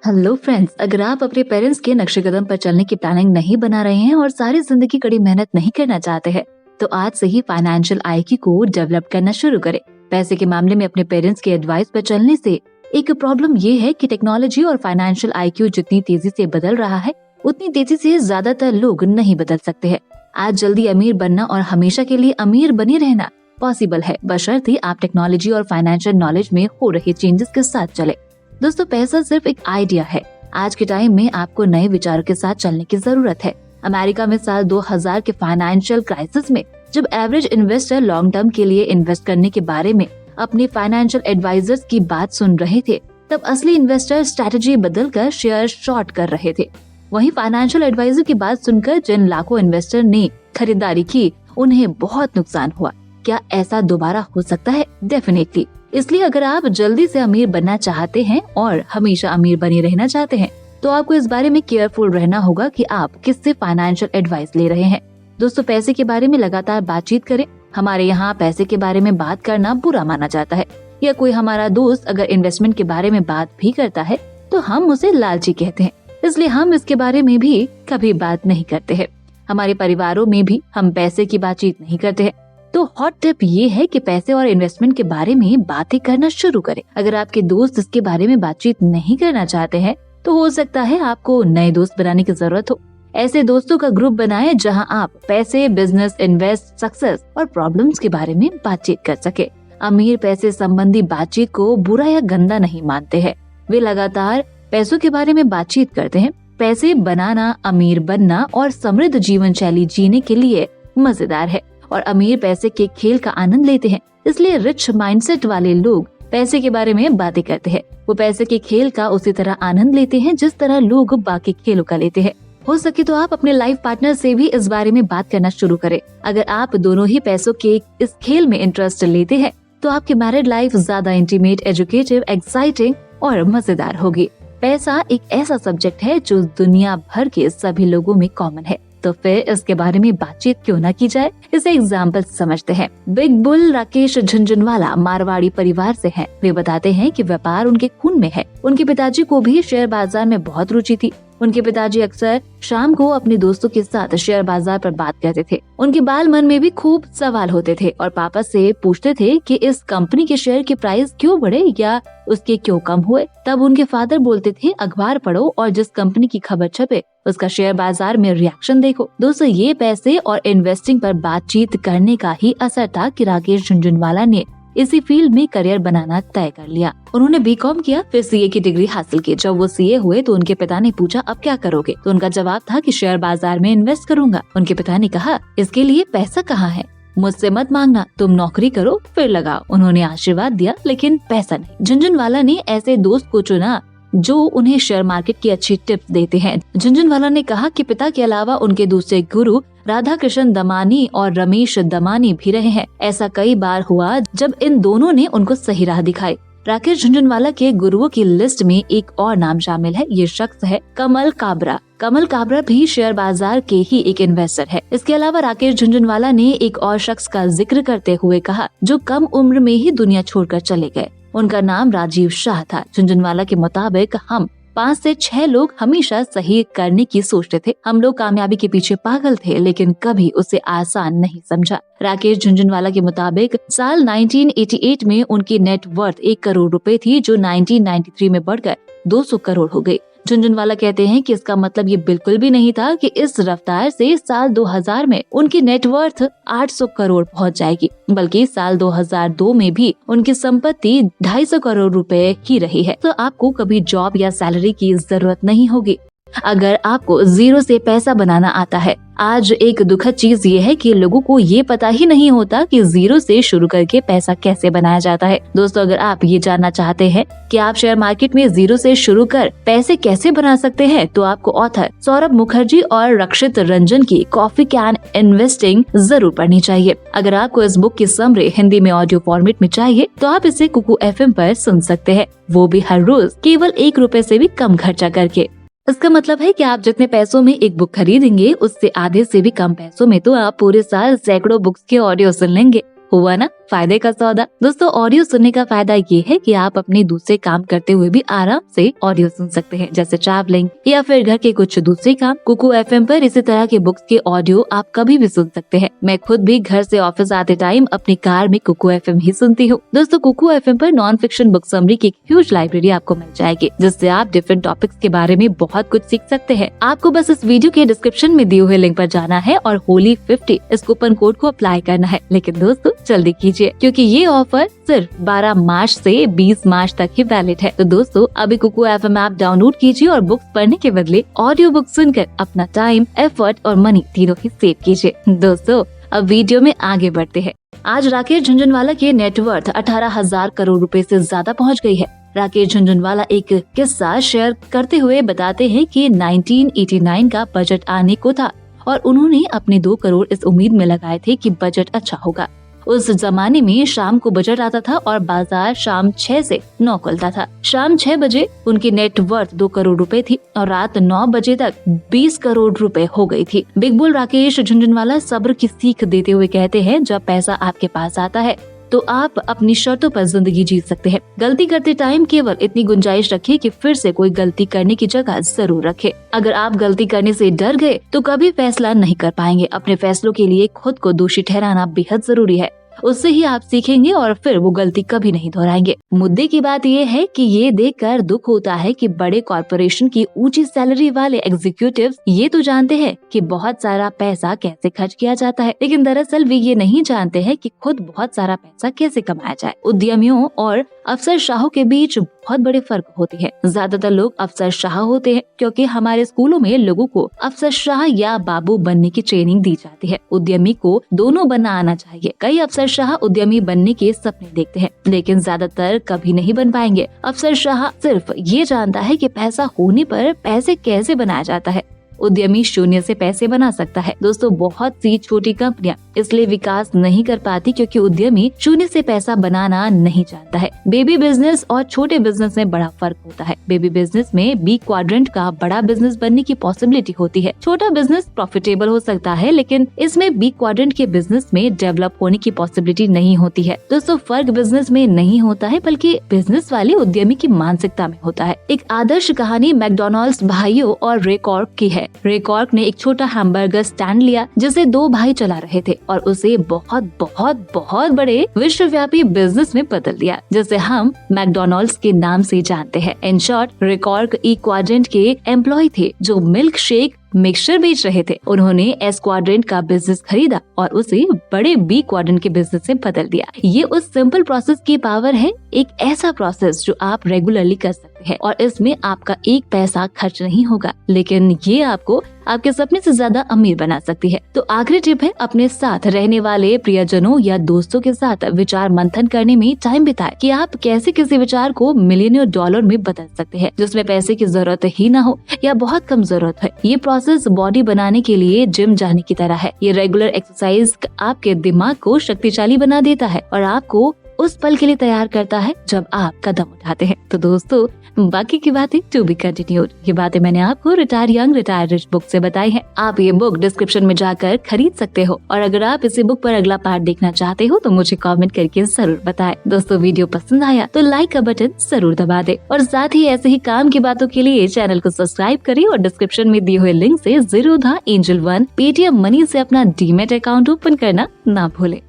Hello friends, अगर आप अपने पेरेंट्स के नक्शे कदम पर चलने की प्लानिंग नहीं बना रहे हैं और सारी जिंदगी कड़ी मेहनत नहीं करना चाहते हैं, तो आज से ही फाइनेंशियल आईक्यू को डेवलप करना शुरू करें। पैसे के मामले में अपने पेरेंट्स के एडवाइस पर चलने से एक प्रॉब्लम ये है कि टेक्नोलॉजी और फाइनेंशियल आईक्यू जितनी तेजी से बदल रहा है, उतनी तेजी से ज्यादातर लोग नहीं बदल सकते हैं। आज जल्दी अमीर बनना और हमेशा के लिए अमीर बने रहना पॉसिबल है, बशर्ते आप टेक्नोलॉजी और फाइनेंशियल नॉलेज में हो रहे चेंजेस के साथ चले। दोस्तों, पैसा सिर्फ एक आइडिया है। आज के टाइम में आपको नए विचारों के साथ चलने की जरूरत है। अमेरिका में साल 2000 के फाइनेंशियल क्राइसिस में जब एवरेज इन्वेस्टर लॉन्ग टर्म के लिए इन्वेस्ट करने के बारे में अपने फाइनेंशियल एडवाइजर्स की बात सुन रहे थे, तब असली इन्वेस्टर स्ट्रेटजी बदलकर शेयर शॉर्ट कर रहे थे। वहीं फाइनेंशियल एडवाइजर की बात सुनकर जिन लाखों इन्वेस्टर ने खरीदारी की, उन्हें बहुत नुकसान हुआ। क्या ऐसा दोबारा हो सकता है? डेफिनेटली। इसलिए अगर आप जल्दी से अमीर बनना चाहते हैं और हमेशा अमीर बने रहना चाहते हैं, तो आपको इस बारे में केयरफुल रहना होगा कि आप किससे फाइनेंशियल एडवाइस ले रहे हैं। दोस्तों, पैसे के बारे में लगातार बातचीत करें। हमारे यहाँ पैसे के बारे में बात करना बुरा माना जाता है, या कोई हमारा दोस्त अगर इन्वेस्टमेंट के बारे में बात भी करता है तो हम उसे लालची कहते हैं, इसलिए हम इसके बारे में भी कभी बात नहीं करते हैं। हमारे परिवारों में भी हम पैसे की बातचीत नहीं करते हैं। तो हॉट टिप ये है कि पैसे और इन्वेस्टमेंट के बारे में बातें करना शुरू करें। अगर आपके दोस्त इसके बारे में बातचीत नहीं करना चाहते हैं, तो हो सकता है आपको नए दोस्त बनाने की जरूरत हो। ऐसे दोस्तों का ग्रुप बनाएं जहां आप पैसे, बिजनेस, इन्वेस्ट, सक्सेस और प्रॉब्लम्स के बारे में बातचीत कर सके। अमीर पैसे संबंधी बातचीत को बुरा या गंदा नहीं मानते हैं। वे लगातार पैसों के बारे में बातचीत करते हैं। पैसे बनाना, अमीर बनना और समृद्ध जीवन शैली जीने के लिए मजेदार है, और अमीर पैसे के खेल का आनंद लेते हैं। इसलिए रिच माइंडसेट वाले लोग पैसे के बारे में बातें करते हैं। वो पैसे के खेल का उसी तरह आनंद लेते हैं जिस तरह लोग बाकी खेलों का लेते हैं। हो सके तो आप अपने लाइफ पार्टनर से भी इस बारे में बात करना शुरू करें। अगर आप दोनों ही पैसों के इस खेल में इंटरेस्ट लेते हैं, तो आपकी मैरिड लाइफ ज्यादा इंटीमेट, एजुकेटिव, एक्साइटिंग और मजेदार होगी। पैसा एक ऐसा सब्जेक्ट है जो दुनिया भर के सभी लोगों में कॉमन है, तो फिर इसके बारे में बातचीत क्यों ना की जाए। इसे एग्जाम्पल समझते हैं। बिग बुल राकेश झुनझुनवाला मारवाड़ी परिवार से हैं। वे बताते हैं कि व्यापार उनके खून में है। उनके पिताजी को भी शेयर बाजार में बहुत रुचि थी। उनके पिताजी अक्सर शाम को अपने दोस्तों के साथ शेयर बाजार पर बात करते थे। उनके बाल मन में भी खूब सवाल होते थे और पापा से पूछते थे कि इस कंपनी के शेयर के प्राइस क्यों बढ़े या उसके क्यों कम हुए। तब उनके फादर बोलते थे, अखबार पढ़ो और जिस कंपनी की खबर छपे उसका शेयर बाजार में रिएक्शन देखो। दोस्तों, ये पैसे और इन्वेस्टिंग पर बातचीत करने का ही असर था कि राकेश झुनझुनवाला ने इसी फील्ड में करियर बनाना तय कर लिया। उन्होंने बीकॉम किया, फिर सीए की डिग्री हासिल की। जब वो सीए हुए तो उनके पिता ने पूछा, अब क्या करोगे? तो उनका जवाब था कि शेयर बाजार में इन्वेस्ट करूंगा। उनके पिता ने कहा, इसके लिए पैसा कहाँ है? मुझसे मत मांगना, तुम नौकरी करो फिर लगाओ। उन्होंने आशीर्वाद दिया, लेकिन पैसा नहीं। झुनझुनवाला ने ऐसे दोस्त को चुना जो उन्हें शेयर मार्केट की अच्छी टिप्स देते हैं। झुनझुनवाला ने कहा कि पिता के अलावा उनके दूसरे गुरु राधा कृष्ण दमानी और रमेश दमानी भी रहे हैं। ऐसा कई बार हुआ जब इन दोनों ने उनको सही राह दिखाई। राकेश झुनझुनवाला के गुरुओं की लिस्ट में एक और नाम शामिल है। ये शख्स है कमल काबरा। कमल काबरा भी शेयर बाजार के ही एक इन्वेस्टर है। इसके अलावा राकेश झुनझुनवाला ने एक और शख्स का जिक्र करते हुए कहा, जो कम उम्र में ही दुनिया छोड़कर चले गए। उनका नाम राजीव शाह था। झुनझुनवाला के मुताबिक हम 5 से 6 लोग हमेशा सही करने की सोचते थे। हम लोग कामयाबी के पीछे पागल थे, लेकिन कभी उसे आसान नहीं समझा। राकेश झुनझुनवाला के मुताबिक साल 1988 में उनकी नेटवर्थ 1 करोड़ रुपए थी, जो 1993 में बढ़कर 200 करोड़ हो गई। झुनझुनवाला कहते हैं कि इसका मतलब ये बिल्कुल भी नहीं था कि इस रफ्तार से साल 2000 में उनकी नेटवर्थ 800 करोड़ पहुंच जाएगी, बल्कि साल 2002 में भी उनकी संपत्ति 250 करोड़ रुपए ही रही है। तो आपको कभी जॉब या सैलरी की जरूरत नहीं होगी अगर आपको जीरो से पैसा बनाना आता है। आज एक दुखद चीज ये है कि लोगों को ये पता ही नहीं होता कि जीरो से शुरू करके पैसा कैसे बनाया जाता है। दोस्तों, अगर आप ये जानना चाहते हैं कि आप शेयर मार्केट में जीरो से शुरू कर पैसे कैसे बना सकते हैं, तो आपको ऑथर सौरभ मुखर्जी और रक्षित रंजन की कॉफी कैन इन्वेस्टिंग जरूर पढ़नी चाहिए। अगर आपको इस बुक की समरी हिंदी में ऑडियो फॉर्मेट में चाहिए, तो आप इसे कुकू FM पर सुन सकते हैं, वो भी हर रोज केवल 1 रुपए से भी कम खर्चा करके। इसका मतलब है कि आप जितने पैसों में एक बुक खरीदेंगे, उससे आधे से भी कम पैसों में तो आप पूरे साल सैकड़ों बुक्स के ऑडियो सुन लेंगे। हुआ ना? फायदे का सौदा। दोस्तों, ऑडियो सुनने का फायदा ये है कि आप अपने दूसरे काम करते हुए भी आराम से ऑडियो सुन सकते हैं, जैसे ट्रैवलिंग या फिर घर के कुछ दूसरे काम। कुकू एफएम पर इसी तरह के बुक्स के ऑडियो आप कभी भी सुन सकते हैं। मैं खुद भी घर से ऑफिस आते टाइम अपनी कार में कुकू एफएम ही सुनती हूँ। दोस्तों, कुकू एफएम पर नॉन फिक्शन बुक समरी की एक ह्यूज लाइब्रेरी आपको मिल जाएगी, जिससे आप डिफरेंट टॉपिक्स के बारे में बहुत कुछ सीख सकते हैं। आपको बस इस वीडियो के डिस्क्रिप्शन में दिए हुए लिंक पर जाना है और होली 50 इस कूपन कोड को अप्लाई करना है। लेकिन दोस्तों, जल्दी कीजिए, क्योंकि ये ऑफर सिर्फ 12 मार्च से 20 मार्च तक ही वैलिड है। तो दोस्तों, अभी कुकू एफएम ऐप डाउनलोड कीजिए और बुक्स पढ़ने के बदले ऑडियो बुक सुनकर अपना टाइम, एफर्ट और मनी तीनों ही सेव कीजिए। दोस्तों, अब वीडियो में आगे बढ़ते हैं। आज राकेश झुनझुनवाला की नेटवर्थ 18,000 करोड़ रुपए से ज्यादा पहुंच गई है। राकेश झुनझुनवाला एक किस्सा शेयर करते हुए बताते हैं कि 1989 का बजट आने को था और उन्होंने अपने 2 करोड़ इस उम्मीद में लगाए थे कि बजट अच्छा होगा। उस जमाने में शाम को बजट आता था और बाजार शाम 6 से 9 खुलता था। शाम 6 बजे उनकी नेटवर्थ 2 करोड़ रुपए थी और रात 9 बजे तक 20 करोड़ रुपए हो गई थी। बिग बुल राकेश झुनझुनवाला सब्र की सीख देते हुए कहते हैं, जब पैसा आपके पास आता है तो आप अपनी शर्तों पर जिंदगी जी सकते हैं। गलती करते टाइम केवल इतनी गुंजाइश रखें कि फिर से कोई गलती करने की जगह जरूर रखें। अगर आप गलती करने से डर गए तो कभी फैसला नहीं कर पाएंगे। अपने फैसलों के लिए खुद को दोषी ठहराना बेहद जरूरी है। उससे ही आप सीखेंगे और फिर वो गलती कभी नहीं दोहराएंगे। मुद्दे की बात ये है कि ये देखकर दुख होता है कि बड़े कॉर्पोरेशन की ऊंची सैलरी वाले एग्जीक्यूटिव्स ये तो जानते हैं कि बहुत सारा पैसा कैसे खर्च किया जाता है, लेकिन दरअसल वे ये नहीं जानते हैं कि खुद बहुत सारा पैसा कैसे कमाया जाए। उद्यमियों और अफसरशाहों के बीच बहुत बड़े फर्क होते हैं। ज्यादातर लोग अफसरशाह होते हैं क्योंकि हमारे स्कूलों में लोगों को अफसरशाह या बाबू बनने की ट्रेनिंग दी जाती है। उद्यमी को दोनों बनना आना चाहिए। कई अफसरशाह उद्यमी बनने के सपने देखते हैं, लेकिन ज्यादातर कभी नहीं बन पाएंगे। अफसरशाह सिर्फ ये जानता है कि पैसा होने पर पैसे कैसे बनाया जाता है। उद्यमी शून्य से पैसे बना सकता है। दोस्तों, बहुत सी छोटी कंपनियां इसलिए विकास नहीं कर पाती क्योंकि उद्यमी शून्य से पैसा बनाना नहीं जानता है। बेबी बिजनेस और छोटे बिजनेस में बड़ा फर्क होता है। बेबी बिजनेस में बी क्वाड्रेंट का बड़ा बिजनेस बनने की पॉसिबिलिटी होती है। छोटा बिजनेस प्रॉफिटेबल हो सकता है, लेकिन इसमें बी क्वाड्रेंट के बिजनेस में डेवलप होने की पॉसिबिलिटी नहीं होती है। दोस्तों, फर्क बिजनेस में नहीं होता है बल्कि बिजनेस वाले उद्यमी की मानसिकता में होता है। एक आदर्श कहानी मैकडोनाल्ड्स भाइयों और रे कॉर्प की है। रे कॉर्प ने एक छोटा हैमबर्गर स्टैंड लिया जिसे 2 भाई चला रहे थे और उसे बहुत बहुत बहुत बड़े विश्वव्यापी बिजनेस में बदल दिया, जिसे हम मैकडोनाल्ड्स के नाम से जानते हैं। इन शॉर्ट, रे कॉर्प ई क्वाड्रेंट के एम्प्लॉय थे जो मिल्क शेक मिक्सचर बेच रहे थे। उन्होंने एस क्वाड्रेंट का बिजनेस खरीदा और उसे बड़े बी क्वाड्रेंट के बिजनेस में बदल दिया। ये उस सिंपल प्रोसेस की पावर है, एक ऐसा प्रोसेस जो आप रेगुलरली कर सकते हैं और इसमें आपका एक पैसा खर्च नहीं होगा, लेकिन ये आपको आपके सपने से ज्यादा अमीर बना सकती है। तो आखिरी टिप है, अपने साथ रहने वाले प्रियजनों या दोस्तों के साथ विचार मंथन करने में टाइम बिताएं कि आप कैसे किसी विचार को मिलियन डॉलर में बदल सकते हैं, जिसमें पैसे की जरूरत ही ना हो या बहुत कम जरूरत है। ये प्रोसेस बॉडी बनाने के लिए जिम जाने की तरह है। ये रेगुलर एक्सरसाइज आपके दिमाग को शक्तिशाली बना देता है और आपको उस पल के लिए तैयार करता है जब आप कदम उठाते हैं। तो दोस्तों, बाकी की बातें टू बी कंटिन्यूड। ये बातें मैंने आपको retire young retire rich book से बताई हैं। आप ये बुक डिस्क्रिप्शन में जाकर खरीद सकते हो और अगर आप इसी बुक पर अगला पार्ट देखना चाहते हो तो मुझे कमेंट करके जरूर बताएं। दोस्तों, वीडियो पसंद आया तो लाइक का बटन जरूर दबा दे और साथ ही ऐसे ही काम की बातों के लिए चैनल को सब्सक्राइब करें और डिस्क्रिप्शन में दिए हुए लिंक से ज़ीरोधा एंजल 1 पेटीएम मनी से अपना डीमैट अकाउंट ओपन करना ना भूलें।